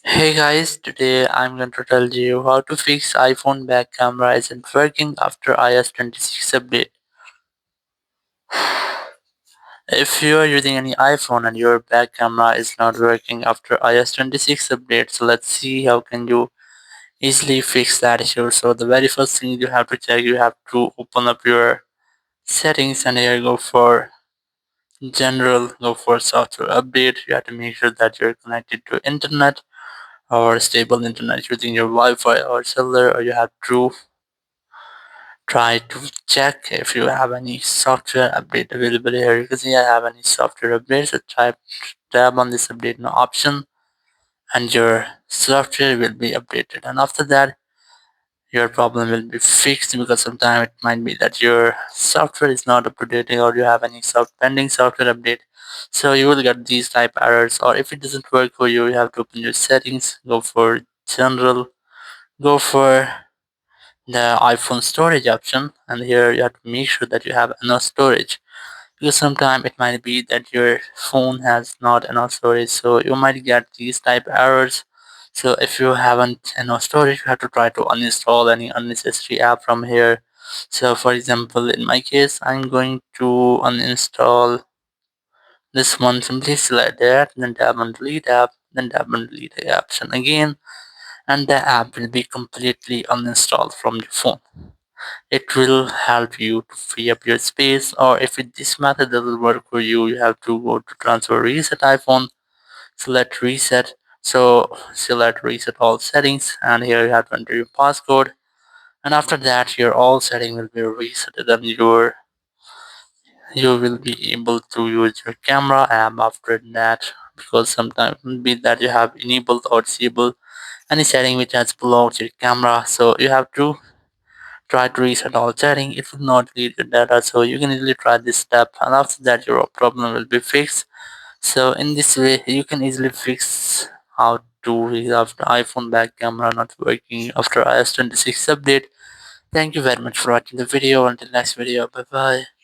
Hey guys, today I'm going to tell you how to fix iPhone back camera isn't working after iOS 26 update. If you are using any iPhone and your back camera is not working after iOS 26 update, so let's see how can you easily fix that issue. So the very first thing you have to check, you have to open up your settings and here go for general, go for software update. You have to make sure that you're connected to internet or stable internet using your Wi-Fi or cellular, or you have to try to check if you have any software update available here. You can see I have any software updates. So tab on this update now option and your software will be updated. And after that, your problem will be fixed because sometimes it might be that your software is not up to date or you have any pending software update. So you will get these type errors, or if it doesn't work for you, you have to open your settings, go for general, go for the iPhone storage option, and here you have to make sure that you have enough storage because sometimes it might be that your phone has not enough storage, so you might get these type errors. So if you haven't enough storage, you have to try to uninstall any unnecessary app from here. So for example, in my case, I'm going to uninstall this one. Simply select that, then tap on delete app, then tap on delete the option again, and the app will be completely uninstalled from your phone. It will help you to free up your space, or if this method doesn't work for you, you have to go to transfer reset iPhone, select reset. So select reset all settings, and here you have to enter your passcode, and after that your all setting will be reset, and you will be able to use your camera app after that, because sometimes it will be that you have enabled or disabled any setting which has blocked your camera, so you have to try to reset all setting. It will not delete your data, so you can easily try this step, and after that your problem will be fixed. So in this way you can easily fix how to resolve the iPhone back camera not working after iOS 26 update. Thank you very much for watching the video. Until next video, bye bye.